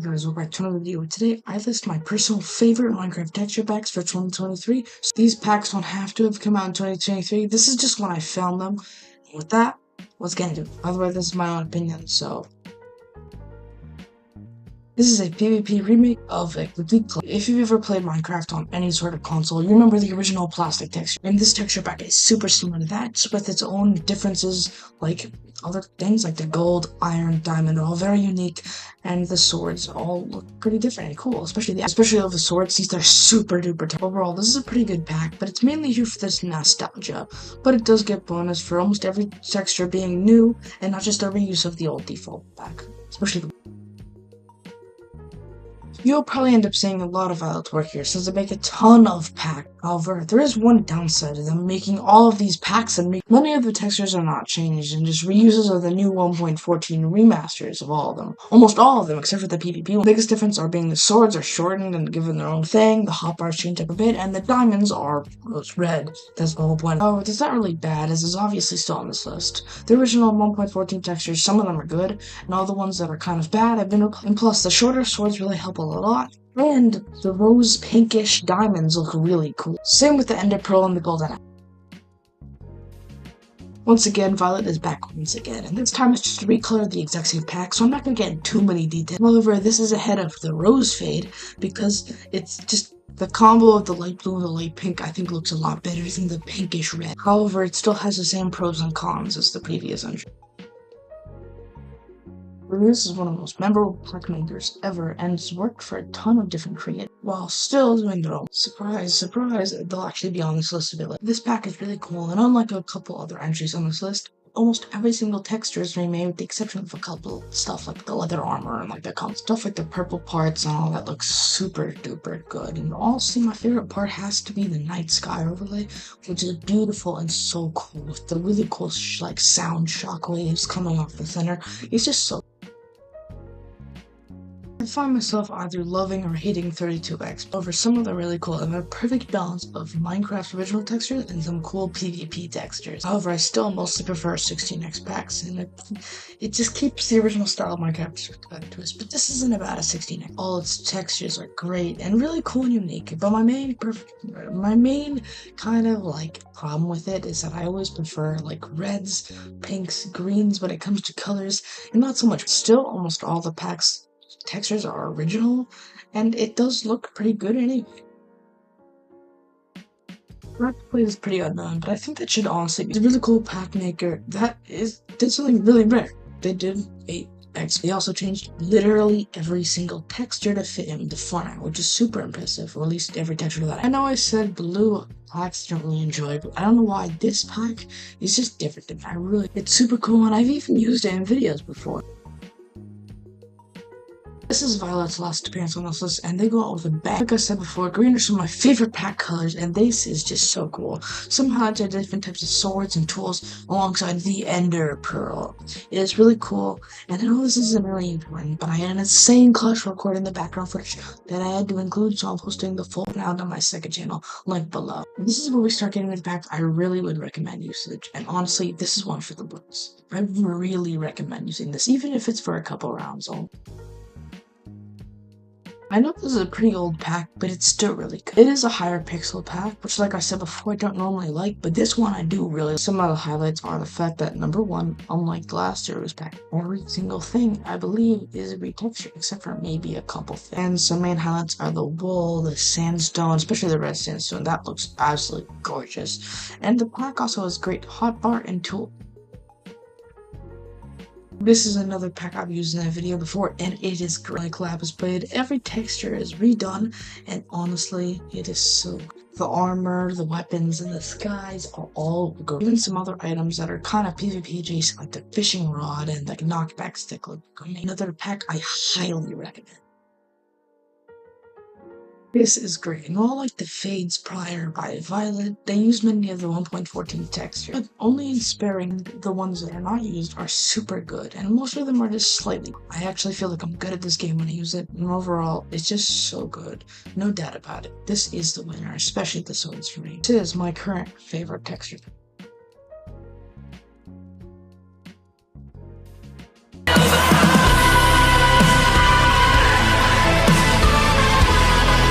Guys, welcome back to another video. Today, I list my personal favorite Minecraft texture packs for 2023. So these packs don't have to have come out in 2023. This is just when I found them. With that, let's get into it. By the way, this is my own opinion, so... This is a PvP remake of a complete classic. If you've ever played Minecraft on any sort of console, you remember the original plastic texture. And this texture pack is super similar to that, with its own differences, like other things like the gold, iron, diamond, all very unique, and the swords all look pretty different and cool, especially all the swords. These are super duper tough. Overall, this is a pretty good pack, but it's mainly here for this nostalgia. But it does get bonus for almost every texture being new, and not just a reuse of the old default pack, especially the You'll probably end up seeing a lot of Violet's work here, since they make a ton of packs. However, there is one downside to them making all of these packs, and many of the textures are not changed, and just reuses of the new 1.14 remasters of all of them. Almost all of them, except for the PvP one. The biggest difference are being the swords are shortened and given their own thing, the hotbars change up a bit, and the diamonds are red. That's the whole point. Oh, it's not really bad, as it's obviously still on this list. The original 1.14 textures, some of them are good, and all the ones that are kind of bad have been replaced. And plus, the shorter swords really help a lot, and the rose pinkish diamonds look really cool. Same with the ender pearl and the golden apple. Once again, Violet is back once again, and this time it's just to recolor the exact same pack, so I'm not going to get into too many details. However, this is ahead of the rose fade, because it's just the combo of the light blue and the light pink I think looks a lot better than the pinkish red. However, it still has the same pros and cons as the previous entry. This is one of the most memorable pack makers ever, and it's worked for a ton of different creators, while still doing their own. Surprise, surprise, they'll actually be on this list a bit later. This pack is really cool, and unlike a couple other entries on this list, almost every single texture is remade with the exception of a couple stuff like the leather armor and like the stuff like the purple parts and all that looks super duper good. And honestly, my favorite part has to be the night sky overlay, which is beautiful and so cool with the really cool like sound shock waves coming off the center. It's just so I find myself either loving or hating 32x over some of the really cool and a perfect balance of Minecraft's original textures and some cool PvP textures. However, I still mostly prefer 16x packs, and it just keeps the original style of Minecraft twist. But this isn't about a 16x. All its textures are great and really cool and unique. But my main kind of like problem with it is that I always prefer like reds, pinks, greens when it comes to colors, and not so much. Still, almost all the packs textures are original, and it does look pretty good anyway. Retrø is pretty unknown, but I think that should honestly be a really cool pack maker that did something really rare. They did 8x. They also changed literally every single texture to fit in the font, which is super impressive, or at least every texture that I know I said blue packs I don't really enjoy, but I don't know why this pack is just different. It's super cool, and I've even used it in videos before. This is Violet's last appearance on this list, and they go out with a bang. Like I said before, green are some of my favorite pack colors, and this is just so cool. Some highlights are different types of swords and tools alongside the ender pearl. It is really cool, and I know this isn't really important, but I had an insane clutch recording the background footage that I had to include, so I'm posting the full round on my second channel, link below. This is where we start getting with packs I really would recommend usage, and honestly, this is one for the books. I really recommend using this, even if it's for a couple rounds only. I know this is a pretty old pack, but it's still really good. It is a higher pixel pack, which like I said before, I don't normally like, but this one I do really. Some of the highlights are the fact that, number one, unlike the last Yuruze pack, every single thing, I believe, is retextured, except for maybe a couple things. And some main highlights are the wool, the sandstone, especially the red sandstone. That looks absolutely gorgeous. And the pack also has great hotbar and tool. This is another pack I've used in a video before, and it is great. Like Lapisblade, every texture is redone, and honestly, it is so good. The armor, the weapons, and the skies are all good. Even some other items that are kind of PvP adjacent, like the fishing rod and like knockback stick look good. Another pack I highly recommend. This is great, and all like the fades prior by Violet, they use many of the 1.14 texture, but only in sparing the ones that are not used are super good, and most of them are just slightly. I actually feel like I'm good at this game when I use it, and overall, it's just so good. No doubt about it. This is the winner, especially the swords for me. This is my current favorite texture.